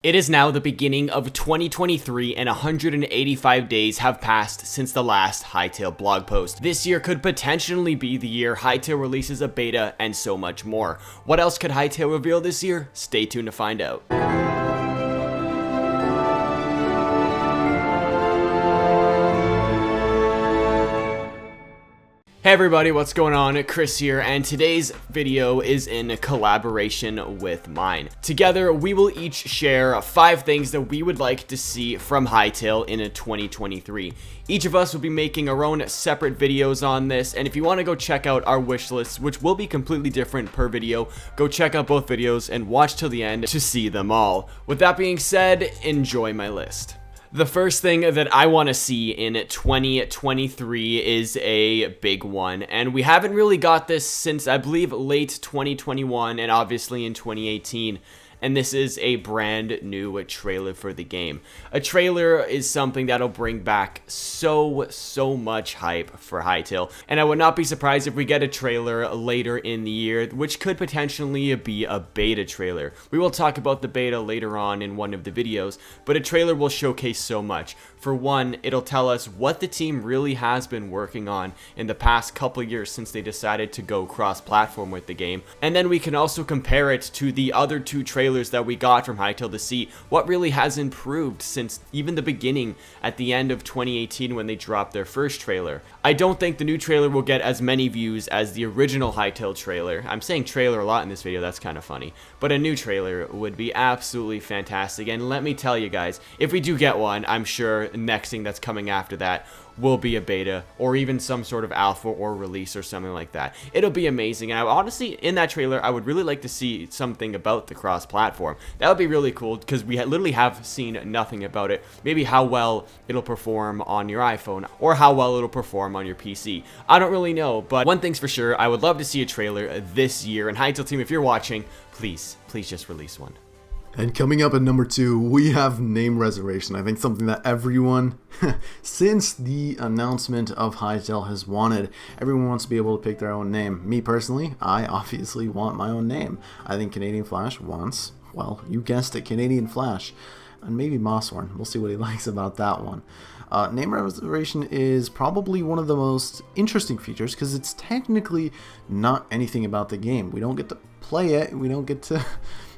It is now the beginning of 2023 and 185 days have passed since the last Hytale blog post. This year could potentially be the year Hytale releases a beta and so much more. What else could Hytale reveal this year? Stay tuned to find out. Hey everybody, what's going on? Chris here, and today's video is in collaboration with Myne. Together, we will each share 5 things that we would like to see from Hytale in 2023. Each of us will be making our own separate videos on this, and if you want to go check out our wish lists, which will be completely different per video, go check out both videos and watch till the end to see them all. With that being said, enjoy my list. The first thing that I want to see in 2023 is a big one, and we haven't really got this since I believe late 2021 and obviously in 2018. And this is a brand new trailer for the game. A trailer is something that'll bring back so much hype for Hytale, and I would not be surprised if we get a trailer later in the year, which could potentially be a beta trailer. We will talk about the beta later on in one of the videos, but a trailer will showcase so much. For one, it'll tell us what the team really has been working on in the past couple years since they decided to go cross-platform with the game, and then we can also compare it to the other 2 trailers that we got from Hytale to see what really has improved since even the beginning at the end of 2018 when they dropped their first trailer. I don't think the new trailer will get as many views as the original Hytale trailer. I'm saying trailer a lot in this video, that's kind of funny. But a new trailer would be absolutely fantastic, and let me tell you guys, if we do get one, I'm sure the next thing that's coming after that will be a beta or even some sort of alpha or release or something like that. It'll be amazing, and honestly, in that trailer, I would really like to see something about the cross-platform. That would be really cool because we literally have seen nothing about it. Maybe how well it'll perform on your iPhone or how well it'll perform on your PC. I don't really know, but one thing's for sure, I would love to see a trailer this year, and Hytale team, if you're watching, please just release one. And coming up at number 2, we have name reservation. I think something that everyone, since the announcement of Hytale, has wanted. Everyone wants to be able to pick their own name. Me personally, I obviously want my own name. I think CanadianFlash wants, well, you guessed it, CanadianFlash. And maybe Mossworn. We'll see what he likes about that one. Name reservation is probably one of the most interesting features because it's technically not anything about the game. We don't get to play it. We don't get to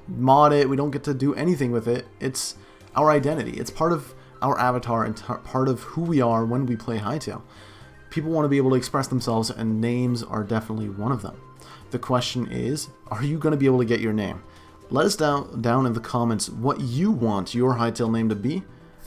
mod it, we don't get to do anything with it. It's our identity. It's part of our avatar and part of who we are when we play Hytale. People want to be able to express themselves, and names are definitely one of them. The question is, are you going to be able to get your name? Let us down in the comments what you want your Hytale name to be,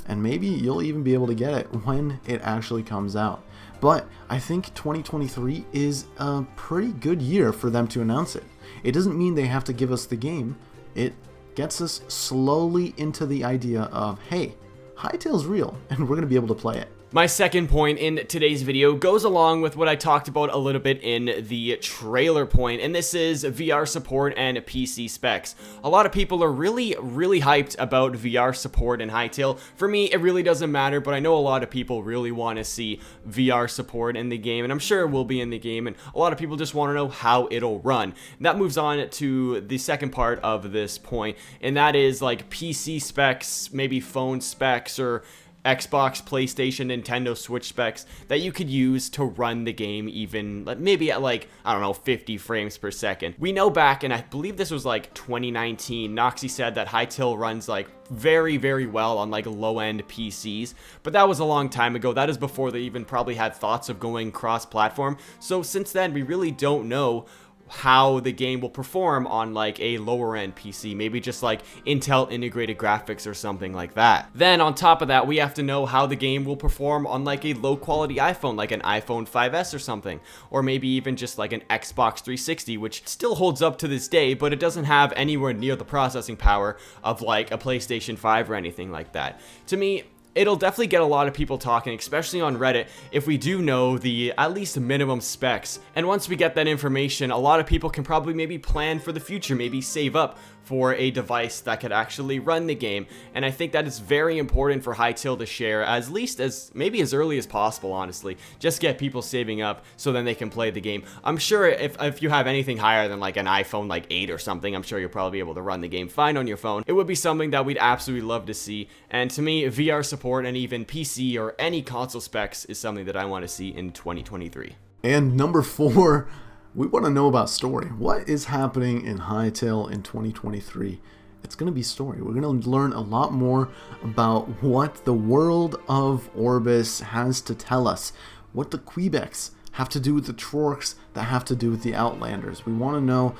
and maybe you'll even be able to get it when it actually comes out. But I think 2023 is a pretty good year for them to announce it. It doesn't mean they have to give us the game. It gets us slowly into the idea of, hey, Hytale's real, and we're going to be able to play it. My second point in today's video goes along with what I talked about a little bit in the trailer point, and this is VR support and PC specs. A lot of people are really hyped about VR support in Hytale. For me, it really doesn't matter, but I know a lot of people really want to see VR support in the game, and I'm sure it will be in the game, and a lot of people just want to know how it'll run. And that moves on to the second part of this point, and that is like PC specs, maybe phone specs, or Xbox, PlayStation, Nintendo Switch specs that you could use to run the game even maybe at like, I don't know, 50 frames per second. We know back, and I believe this was like 2019, Noxy said that Hytale runs like very well on like low-end PCs, but that was a long time ago. That is before they even probably had thoughts of going cross-platform. So since then, we really don't know how the game will perform on like a lower end PC, maybe just like Intel integrated graphics or something like that. Then on top of that, we have to know how the game will perform on like a low quality iPhone, like an iPhone 5S or something, or maybe even just like an Xbox 360, which still holds up to this day, but it doesn't have anywhere near the processing power of like a PlayStation 5 or anything like that. To me, it'll definitely get a lot of people talking, especially on Reddit, if we do know the at least minimum specs. And once we get that information, a lot of people can probably maybe plan for the future, maybe save up for a device that could actually run the game. And I think that is very important for Hytale to share, at least as maybe as early as possible, honestly. Just get people saving up so then they can play the game. I'm sure if you have anything higher than like an iPhone like 8 or something, I'm sure you'll probably be able to run the game fine on your phone. It would be something that we'd absolutely love to see. And to me, VR support and even PC or any console specs is something that I want to see in 2023. And number 4, we want to know about story. What is happening in Hytale in 2023? It's going to be story. We're going to learn a lot more about what the world of Orbis has to tell us, what the Quebecs have to do with the Trorks that have to do with the Outlanders. We want to know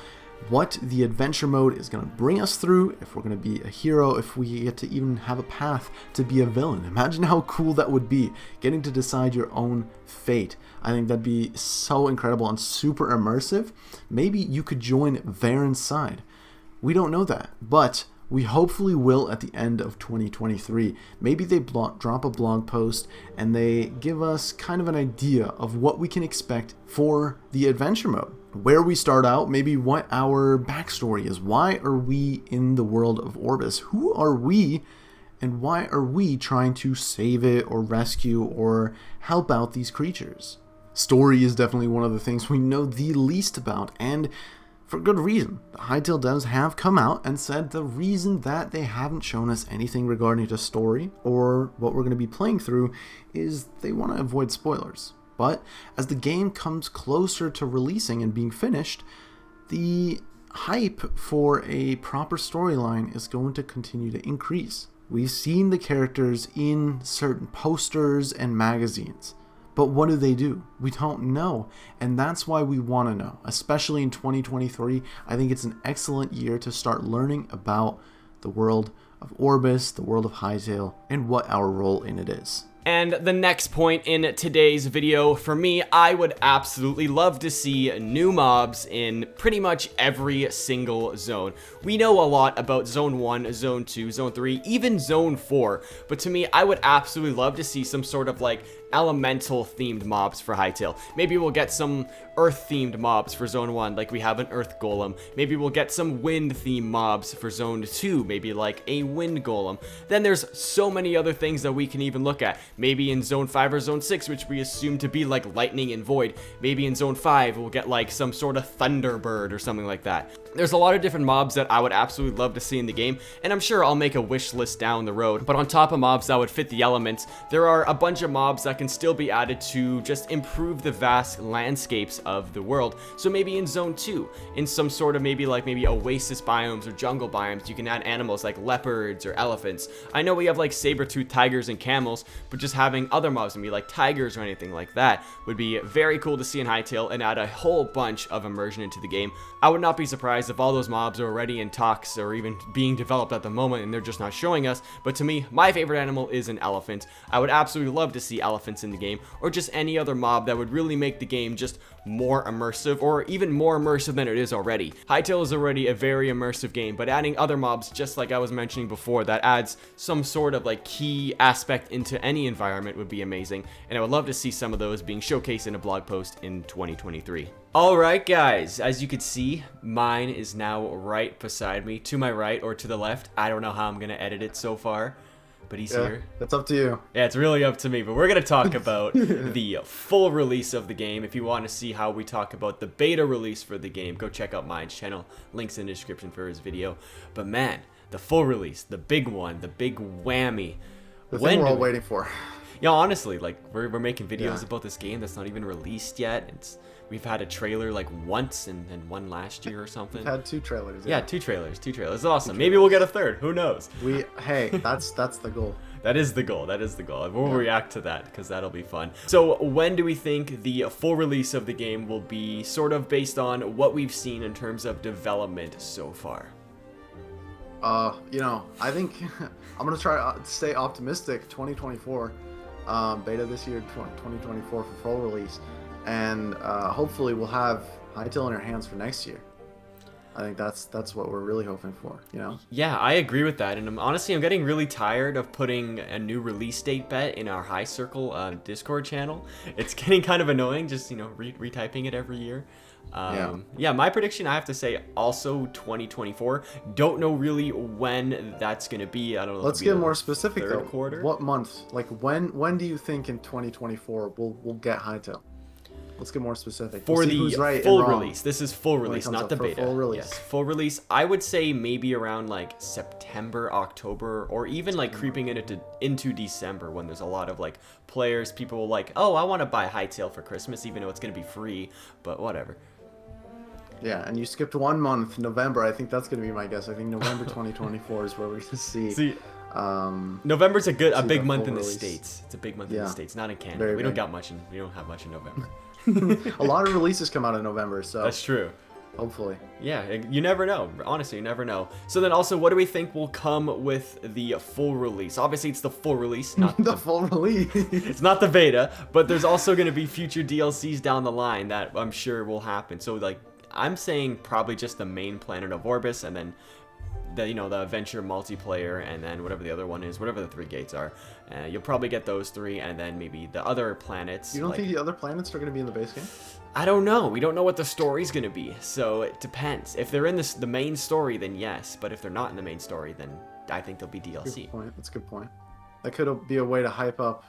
what the adventure mode is going to bring us through, if we're going to be a hero, if we get to even have a path to be a villain. Imagine how cool that would be, getting to decide your own fate. I think that'd be so incredible and super immersive. Maybe you could join Varen's side. We don't know that, but we hopefully will at the end of 2023. Maybe they drop a blog post and they give us kind of an idea of what we can expect for the adventure mode. Where we start out, maybe what our backstory is. Why are we in the world of Orbis? Who are we? And why are we trying to save it or rescue or help out these creatures? Story is definitely one of the things we know the least about, and for good reason. The Hytale devs have come out and said the reason that they haven't shown us anything regarding the story or what we're going to be playing through is they want to avoid spoilers. But as the game comes closer to releasing and being finished, the hype for a proper storyline is going to continue to increase. We've seen the characters in certain posters and magazines, but what do? We don't know, and that's why we want to know, especially in 2023. I think it's an excellent year to start learning about the world of Orbis, the world of Hytale, and what our role in it is. And the next point in today's video, for me, I would absolutely love to see new mobs in pretty much every single zone. We know a lot about Zone 1, Zone 2, Zone 3, even Zone 4, but to me, I would absolutely love to see some sort of like elemental themed mobs for Hytale. Maybe we'll get some earth themed mobs for Zone 1, like we have an earth golem. Maybe we'll get some wind themed mobs for Zone 2, maybe like a wind golem. Then there's so many other things that we can even look at. Maybe in Zone 5 or Zone 6, which we assume to be like lightning and void. Maybe in Zone 5 we'll get like some sort of thunderbird or something like that. There's a lot of different mobs that I would absolutely love to see in the game, and I'm sure I'll make a wish list down the road. But on top of mobs that would fit the elements, there are a bunch of mobs that can still be added to just improve the vast landscapes of the world. So maybe in Zone 2, in some sort of maybe oasis biomes or jungle biomes, you can add animals like leopards or elephants. I know we have like saber-toothed tigers and camels, but just having other mobs, maybe like tigers or anything like that, would be very cool to see in Hytale and add a whole bunch of immersion into the game. I would not be surprised if all those mobs are already in talks or even being developed at the moment and they're just not showing us. But to me, my favorite animal is an elephant. I would absolutely love to see elephants in the game, or just any other mob that would really make the game just more immersive, or even more immersive than it is already. Hytale is already a very immersive game, but adding other mobs, just like I was mentioning before, that adds some sort of like key aspect into any environment would be amazing, and I would love to see some of those being showcased in a blog post in 2023. Alright guys, as you can see, Myne is now right beside me, to my right or to the left. I don't know how I'm gonna edit it so far, but he's here. That's up to you. Yeah, it's really up to me, but we're going to talk about the full release of the game. If you want to see how we talk about the beta release for the game, go check out Myne's channel. Links in the description for his video. But man, the full release, the big one, the big whammy. The thing we're all waiting for. Yeah, honestly, like we're making videos about this game that's not even released yet. We've had a trailer like once and one last year or something. We've had 2 trailers. Yeah, 2 trailers. Awesome. Maybe we'll get a third. Who knows? Hey, that's the goal. That is the goal. We'll react to that because that'll be fun. So when do we think the full release of the game will be, sort of based on what we've seen in terms of development so far? I think I'm going to try to stay optimistic. 2024, beta this year, 2024 for full release. And hopefully we'll have Hytale in our hands for next year. I think that's what we're really hoping for, you know? Yeah, I agree with that. And honestly, I'm getting really tired of putting a new release date bet in our High Circle Discord channel. It's getting kind of annoying just, retyping it every year. Yeah, my prediction, I have to say, also 2024. Don't know really when that's going to be. I don't know. Let's get more specific though. Quarter? What month? Like when do you think in 2024 we'll get Hytale? Let's get more specific. For we'll the full release. This is full release, not the beta. Full release. Yes, full release. I would say maybe around like September, October, or even like creeping into December when there's a lot of like players. People like, oh, I want to buy Hytale for Christmas, even though it's going to be free, but whatever. Yeah, and you skipped 1 month, November. I think that's going to be my guess. I think November 2024 is where we're going to see. November's a big month in the States. It's a big month in the States, not in Canada. Very we don't big. got much we don't have much in November. A lot of releases come out in November, so That's true. hopefully. Yeah, you never know. Honestly, you never know. So then also, what do we think will come with the full release? Obviously, it's the full release, not the full release. It's not the beta, but there's also going to be future DLCs down the line that I'm sure will happen. So like, I'm saying probably just the main planet of Orbis, and then the adventure multiplayer, and then whatever the other one is, whatever the 3 gates are. You'll probably get those 3, and then maybe the other planets. You don't think the other planets are going to be in the base game? I don't know. We don't know what the story's going to be, so it depends. If they're in the main story, then yes. But if they're not in the main story, then I think they'll be DLC. Good point. That's a good point. That could be a way to hype up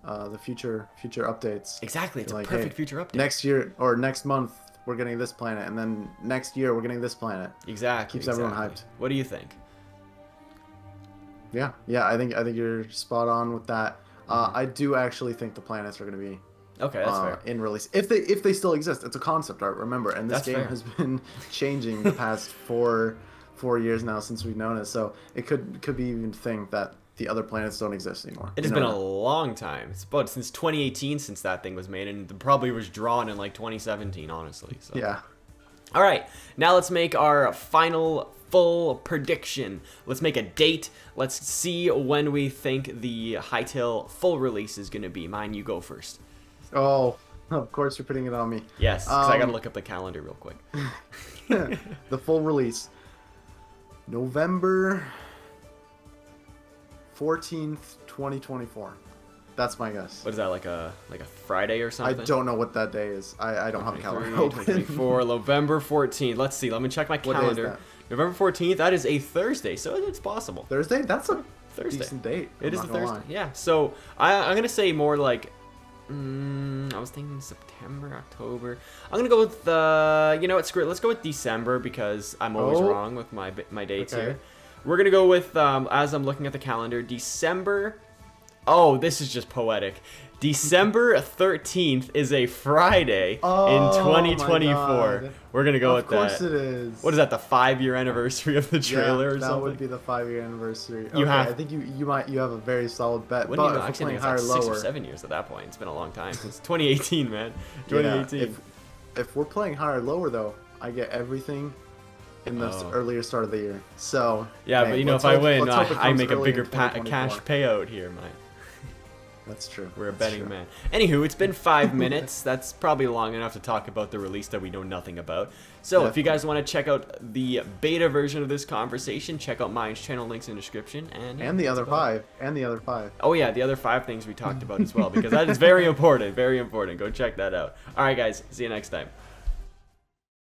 the future updates. Exactly. It's like, a perfect hey, future update. Next year or next month, we're getting this planet, and then next year we're getting this planet. Exactly. Keeps everyone hyped. What do you think? Yeah. I think you're spot on with that. I do actually think the planets are going to be Okay, that's fair. in release if they still exist. It's a concept art, remember, and this game has been changing the past four years now since we've known it. So it could be even think that the other planets don't exist anymore. It has been a long time. It's about since 2018 since that thing was made, and it probably was drawn in like 2017, honestly. So. Yeah. All right, now let's make our final full prediction. Let's make a date. Let's see when we think the Hytale full release is going to be. Mine, you go first. Oh, of course you're putting it on me. Yes, because I got to look up the calendar real quick. The full release. November 14th, 2024. That's my guess. What is that, like a Friday or something? I don't know what that day is. I don't have a calendar open. 2024, November 14th. Let's see. Let me check my calendar. What day is that? November 14th. That is a Thursday, so it's possible. Thursday? That's a Thursday. decent date. It is a Thursday. Yeah. So I'm gonna say more like. I was thinking September, October. I'm gonna go with you know what? Screw it. Let's go with December because I'm always wrong with my dates here. We're gonna go with as I'm looking at the calendar, December. Oh, this is just poetic. December 13th is a Friday in 2024. We're going to go with that. Of course it is. What is that, the 5-year anniversary of the trailer or something? that would be the 5-year anniversary. I think you have a very solid bet. But But actually, it's like 6 or 7 years at that point. It's been a long time. Since 2018, man. 2018. Yeah, if we're playing higher or lower, though, I get everything in the earlier start of the year. So yeah, but you know, if I win, I make a bigger cash payout here, Mike. That's true. We're a betting man. Anywho, it's been 5 minutes. That's probably long enough to talk about the release that we know nothing about. So if you guys want to check out the beta version of this conversation, check out Myne's channel, links in the description. And the other 5. And the other 5. Oh yeah, the other 5 things we talked about as well, because that is very important. Very important. Go check that out. All right, guys. See you next time.